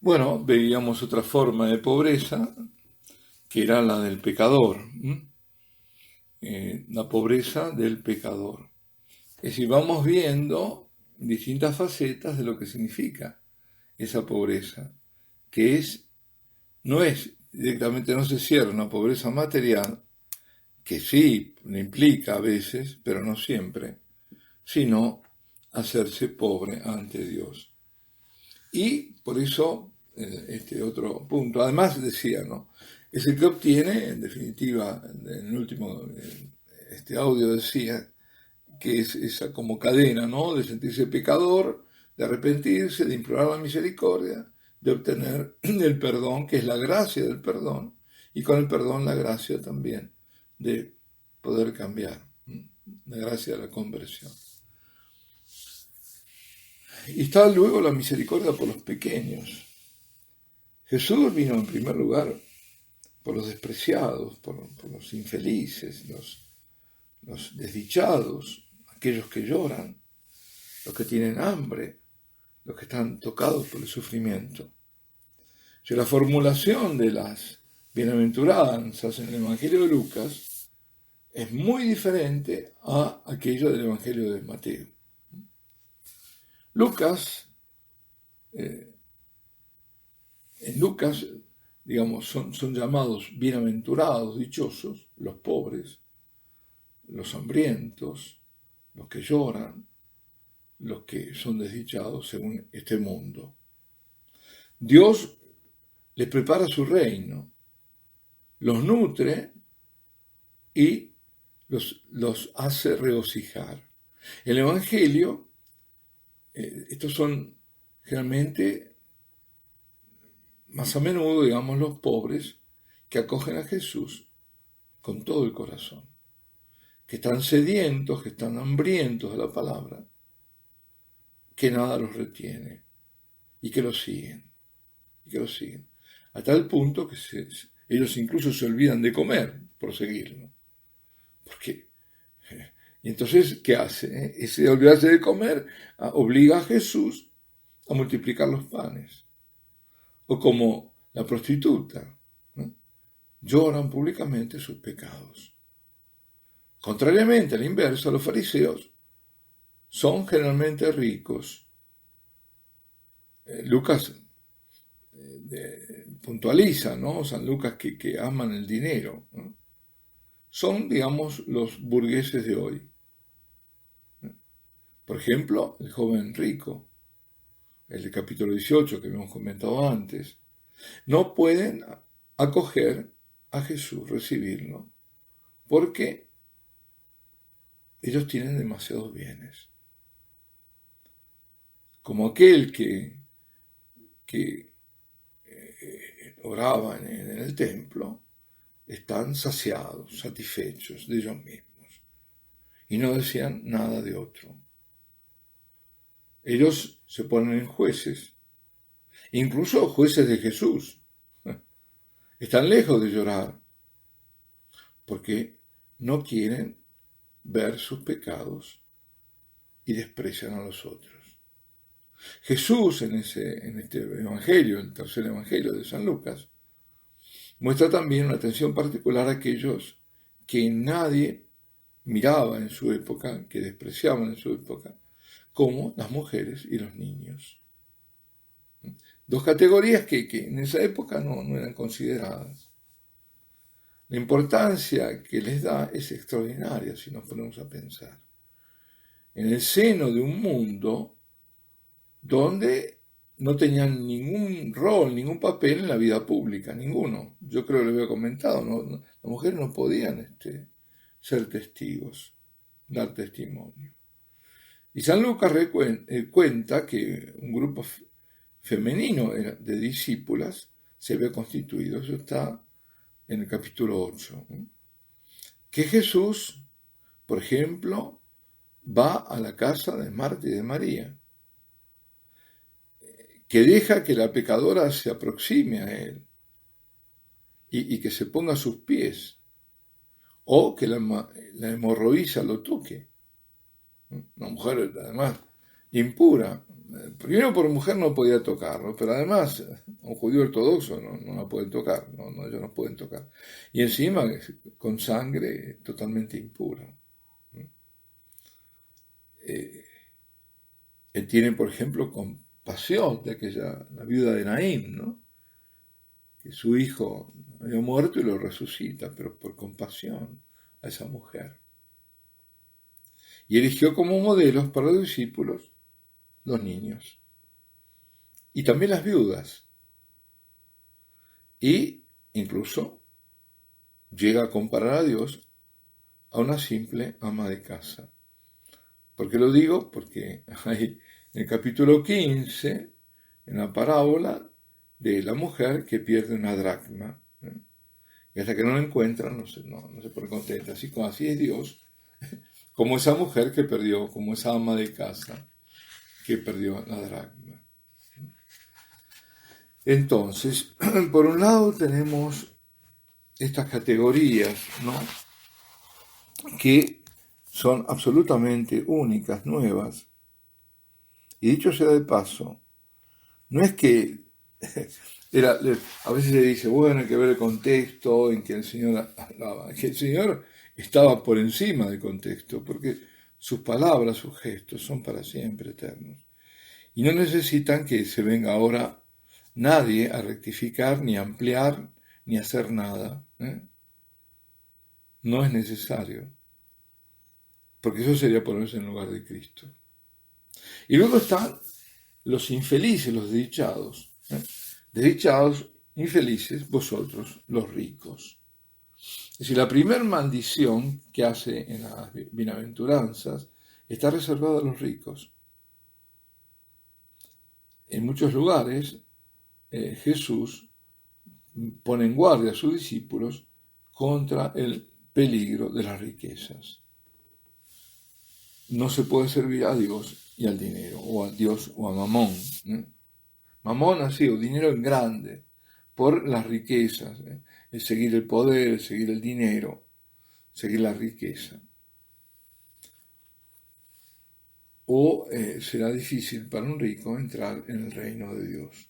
Bueno, veíamos otra forma de pobreza, que era la del pecador, la pobreza del pecador. Es decir, vamos viendo distintas facetas de lo que significa esa pobreza, que no es directamente, no se cierra una pobreza material, que sí implica a veces, pero no siempre, sino hacerse pobre ante Dios. Y por eso, este otro punto, además decía, ¿no? Es el que obtiene, en definitiva, en el último, este audio decía, que es esa como cadena, ¿no? De sentirse pecador, de arrepentirse, de implorar la misericordia, de obtener el perdón, que es la gracia del perdón, y con el perdón la gracia también de poder cambiar, la gracia de la conversión. Y está luego la misericordia por los pequeños. Jesús vino en primer lugar por los despreciados, por los infelices, los desdichados, aquellos que lloran, los que tienen hambre, los que están tocados por el sufrimiento. Si la formulación de las bienaventuranzas en el Evangelio de Lucas es muy diferente a aquello del Evangelio de Mateo. En Lucas, digamos, son llamados bienaventurados, dichosos, los pobres, los hambrientos, los que lloran, los que son desdichados según este mundo. Dios les prepara su reino, los nutre y los hace regocijar. El Evangelio, estos son generalmente, más a menudo, digamos, los pobres que acogen a Jesús con todo el corazón, que están sedientos, que están hambrientos de la palabra, que nada los retiene y que lo siguen, a tal punto que ellos incluso se olvidan de comer por seguirlo. Porque, y entonces, ¿qué hace? Ese olvidarse de comer obliga a Jesús a multiplicar los panes. O como la prostituta, ¿no? Lloran públicamente sus pecados. Contrariamente al inverso, los fariseos son generalmente ricos. Lucas puntualiza, ¿no? San Lucas que aman el dinero, ¿no? Son, digamos, los burgueses de hoy. Por ejemplo, el joven rico, el del capítulo 18 que hemos comentado antes, no pueden acoger a Jesús, recibirlo, porque ellos tienen demasiados bienes. Como aquel que oraba en el templo, están saciados, satisfechos de ellos mismos, y no desean nada de otro. Ellos se ponen en jueces, incluso jueces de Jesús. Están lejos de llorar, porque no quieren ver sus pecados y desprecian a los otros. Jesús en este evangelio, el tercer evangelio de San Lucas, muestra también una atención particular a aquellos que nadie miraba en su época, que despreciaban en su época, como las mujeres y los niños. Dos categorías que en esa época no eran consideradas. La importancia que les da es extraordinaria si nos ponemos a pensar. En el seno de un mundo donde no tenían ningún rol, ningún papel en la vida pública, ninguno. Yo creo que lo había comentado, las mujeres no podían ser testigos, dar testimonio. Y San Lucas cuenta que un grupo femenino de discípulas se había constituido, eso está en el capítulo 8, que Jesús, por ejemplo, va a la casa de Marta y de María, que deja que la pecadora se aproxime a él y que se ponga a sus pies, o que la hemorroísa lo toque. Una mujer, además, impura, primero por mujer no podía tocarlo, pero además un judío ortodoxo no la pueden tocar, ellos no pueden tocar. Y encima con sangre totalmente impura. Él tiene, por ejemplo, compasión de la viuda de Naín, ¿no? Que su hijo había muerto y lo resucita, pero por compasión a esa mujer. Y eligió como modelos para los discípulos los niños y también las viudas. Y incluso llega a comparar a Dios a una simple ama de casa. ¿Por qué lo digo? Porque hay en el capítulo 15, en la parábola de la mujer que pierde una dracma, y hasta que no la encuentran no se pone contenta. Así es Dios, como esa mujer que perdió, como esa ama de casa que perdió la dracma. Entonces, por un lado tenemos estas categorías, ¿no?, que son absolutamente únicas, nuevas. Y dicho sea de paso, no es que a veces se dice, bueno, hay que ver el contexto en que el Señor hablaba, que el Señor estaba por encima del contexto, porque sus palabras, sus gestos son para siempre eternos. Y no necesitan que se venga ahora nadie a rectificar, ni a ampliar, ni a hacer nada. No es necesario, porque eso sería ponerse en lugar de Cristo. Y luego están los infelices, los desdichados. Desdichados, infelices, vosotros, los ricos. Es decir, la primera maldición que hace en las bienaventuranzas está reservada a los ricos. En muchos lugares, Jesús pone en guardia a sus discípulos contra el peligro de las riquezas. No se puede servir a Dios y al dinero, o a Dios o a Mamón. Mamón ha sido dinero en grande, por las riquezas, el seguir el poder, el seguir el dinero, seguir la riqueza. O será difícil para un rico entrar en el reino de Dios.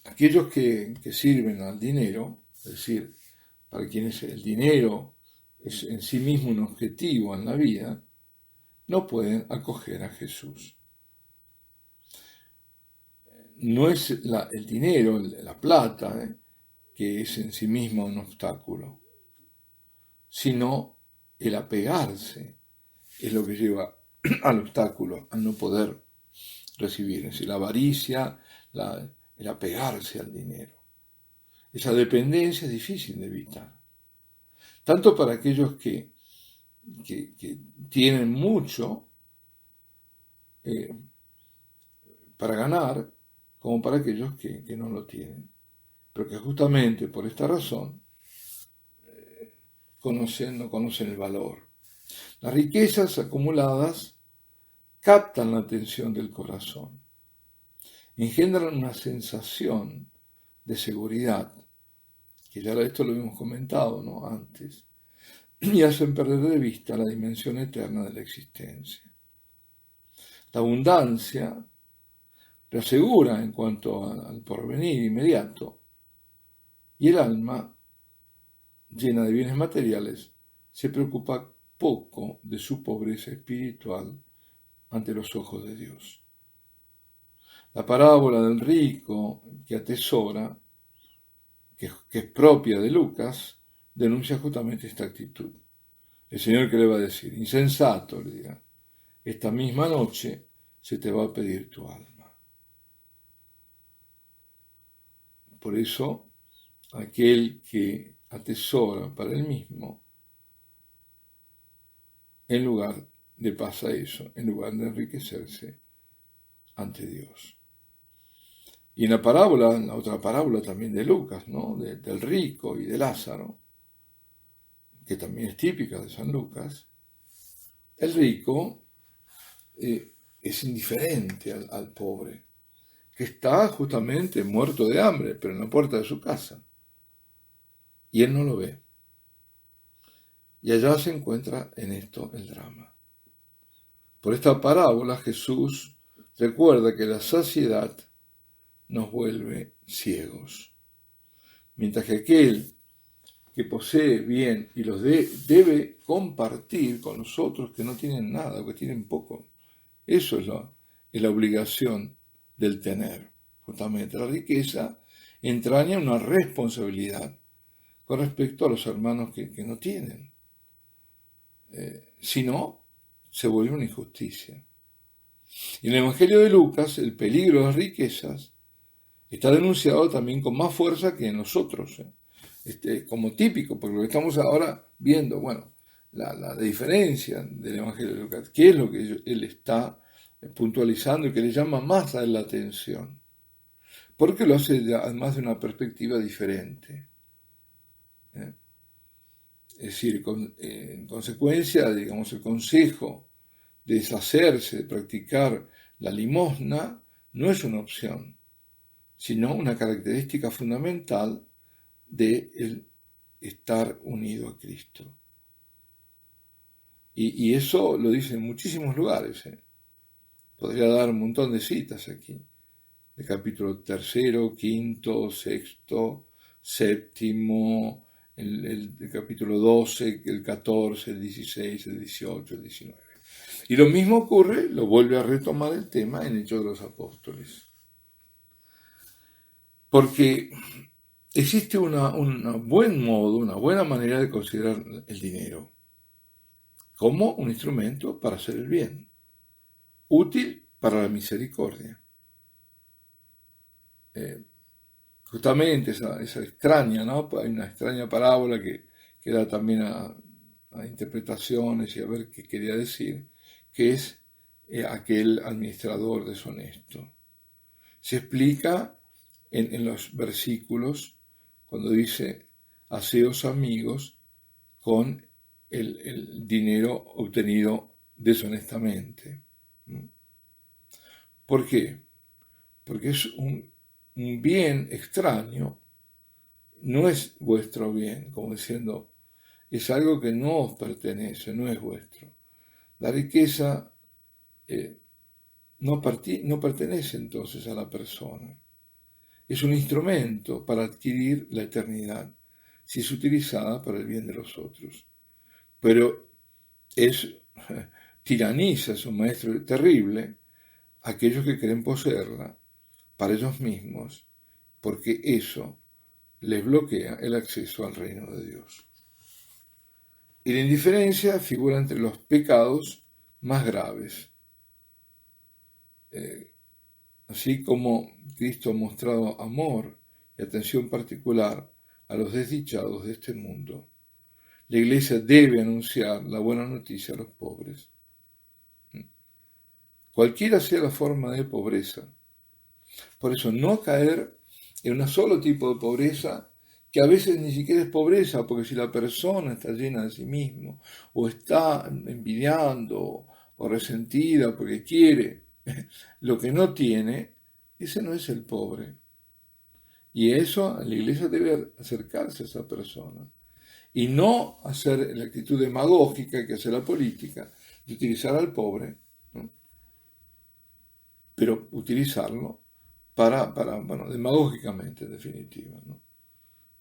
Aquellos que sirven al dinero, es decir, para quienes el dinero es en sí mismo un objetivo en la vida, no pueden acoger a Jesús. No es el dinero, la plata, que es en sí mismo un obstáculo, sino el apegarse es lo que lleva al obstáculo, al no poder recibir. Es decir, la avaricia, el apegarse al dinero. Esa dependencia es difícil de evitar. Tanto para aquellos que tienen mucho para ganar, como para aquellos que no lo tienen. Pero que justamente por esta razón no conocen el valor. Las riquezas acumuladas captan la atención del corazón, engendran una sensación de seguridad, que ya esto lo hemos comentado, ¿no?, antes, y hacen perder de vista la dimensión eterna de la existencia. La abundancia reasegura en cuanto al porvenir inmediato, y el alma, llena de bienes materiales, se preocupa poco de su pobreza espiritual ante los ojos de Dios. La parábola del rico que atesora, que es propia de Lucas, denuncia justamente esta actitud. El Señor, que le va a decir, insensato, le dirá, esta misma noche se te va a pedir tu alma. Por eso, aquel que atesora para él mismo, en lugar de pasar eso, en lugar de enriquecerse ante Dios. Y en la otra parábola también de Lucas, ¿no?, del rico y de Lázaro, que también es típica de San Lucas, el rico es indiferente al pobre, que está justamente muerto de hambre, pero en la puerta de su casa, y él no lo ve. Y allá se encuentra en esto el drama. Por esta parábola Jesús recuerda que la saciedad nos vuelve ciegos, mientras que aquel que posee bien y los debe compartir con los otros que no tienen nada o que tienen poco. Eso es la obligación del tener. Justamente la riqueza entraña una responsabilidad con respecto a los hermanos que no tienen. Si no, se vuelve una injusticia. Y en el Evangelio de Lucas, el peligro de las riquezas está denunciado también con más fuerza que en nosotros, como típico, porque lo que estamos ahora viendo, bueno, la diferencia del Evangelio de Lucas, qué es lo que él está puntualizando y que le llama más a la atención, porque lo hace además de una perspectiva diferente. Es decir, en consecuencia, digamos, el consejo de deshacerse, de practicar la limosna, no es una opción, sino una característica fundamental de el estar unido a Cristo. Y eso lo dice en muchísimos lugares. Podría dar un montón de citas aquí. El capítulo 3, 5, 6, 7, el capítulo 12, el 14, el 16, el 18, el 19. Y lo mismo ocurre, lo vuelve a retomar el tema en Hechos de los Apóstoles. Porque existe un buen modo, una buena manera de considerar el dinero como un instrumento para hacer el bien, útil para la misericordia. Justamente esa extraña, ¿no? Hay una extraña parábola que da también a interpretaciones y a ver qué quería decir, que es aquel administrador deshonesto. Se explica en los versículos cuando dice, haceos amigos con el dinero obtenido deshonestamente. ¿Por qué? Porque es un bien extraño, no es vuestro bien, como diciendo, es algo que no os pertenece, no es vuestro. La riqueza no pertenece entonces a la persona. Es un instrumento para adquirir la eternidad, si es utilizada para el bien de los otros. Pero tiraniza, es un maestro terrible, aquellos que quieren poseerla para ellos mismos, porque eso les bloquea el acceso al reino de Dios. Y la indiferencia figura entre los pecados más graves. Así como Cristo ha mostrado amor y atención particular a los desdichados de este mundo, la Iglesia debe anunciar la buena noticia a los pobres. Cualquiera sea la forma de pobreza. Por eso no caer en un solo tipo de pobreza, que a veces ni siquiera es pobreza, porque si la persona está llena de sí mismo, o está envidiando, o resentida porque quiere lo que no tiene, ese no es el pobre. Y eso la Iglesia debe acercarse a esa persona. Y no hacer la actitud demagógica que hace la política, de utilizar al pobre, ¿no? Pero utilizarlo para demagógicamente, en definitiva, ¿no?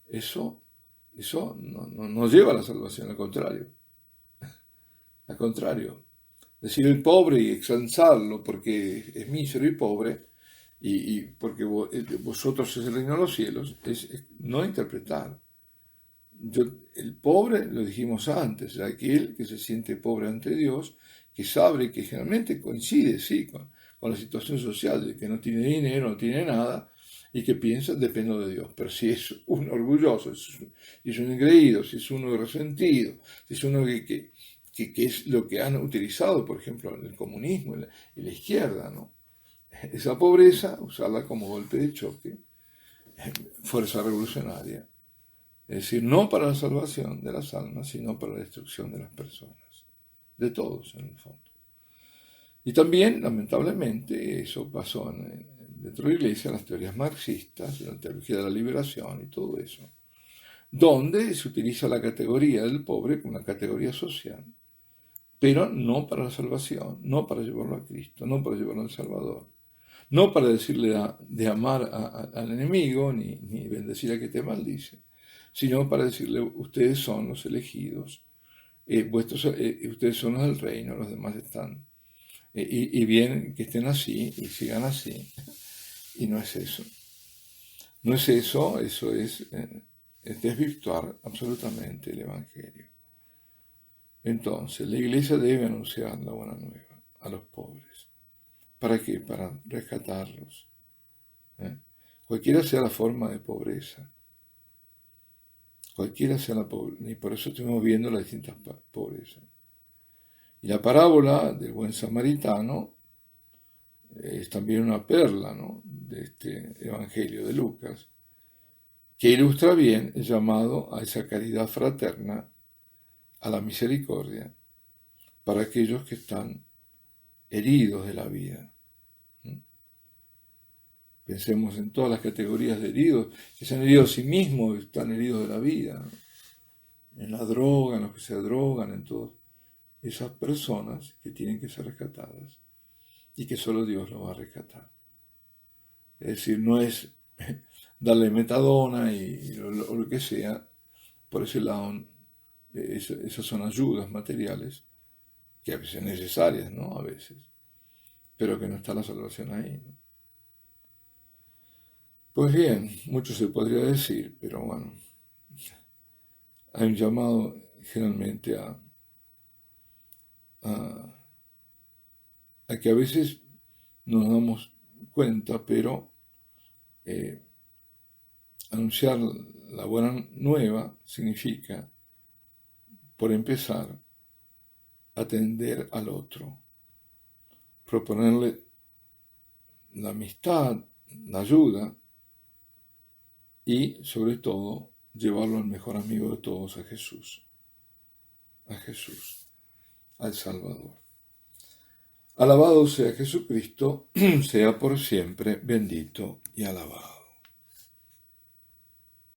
Eso no lleva a la salvación, al contrario. Al contrario. Decir el pobre y exalzarlo porque es mísero y pobre, y porque vosotros es el reino de los cielos, es no interpretar. El pobre, lo dijimos antes, es aquel que se siente pobre ante Dios, que sabe que generalmente coincide, sí, con la situación social de que no tiene dinero, no tiene nada, y que piensa, dependo de Dios. Pero si es un orgulloso, si es un engreído, si es uno resentido, si es uno que es lo que han utilizado, por ejemplo, en el comunismo y la izquierda, ¿no? Esa pobreza, usarla como golpe de choque, fuerza revolucionaria. Es decir, no para la salvación de las almas, sino para la destrucción de las personas, de todos en el fondo. Y también, lamentablemente, eso pasó dentro de la Iglesia, las teorías marxistas, la teología de la liberación y todo eso, donde se utiliza la categoría del pobre como una categoría social pero no para la salvación, no para llevarlo a Cristo, no para llevarlo al Salvador, no para decirle de amar al enemigo, ni bendecir a que te maldice, sino para decirle, ustedes son los elegidos, ustedes son los del reino, los demás están. Y bien que estén así y sigan así. Y no es eso. No es eso, eso es desvirtuar absolutamente el Evangelio. Entonces, la iglesia debe anunciar la buena nueva a los pobres. ¿Para qué? Para rescatarlos. Cualquiera sea la forma de pobreza. Cualquiera sea la pobreza. Y por eso estamos viendo las distintas pobrezas. Y la parábola del buen samaritano es también una perla, ¿no?, de este Evangelio de Lucas, que ilustra bien el llamado a esa caridad fraterna, a la misericordia, para aquellos que están heridos de la vida. Pensemos en todas las categorías de heridos, que se han herido a sí mismos, están heridos de la vida, en la droga, en los que se drogan, en todas esas personas que tienen que ser rescatadas y que solo Dios los va a rescatar. Es decir, no es darle metadona o lo que sea, por ese lado, esas son ayudas materiales que a veces son necesarias, ¿no? A veces, pero que no está la salvación ahí, ¿no? Pues bien, mucho se podría decir, pero bueno, hay un llamado generalmente a que a veces no nos damos cuenta, pero anunciar la buena nueva significa, por empezar, atender al otro, proponerle la amistad, la ayuda y, sobre todo, llevarlo al mejor amigo de todos, a Jesús, al Salvador. Alabado sea Jesucristo, sea por siempre bendito y alabado.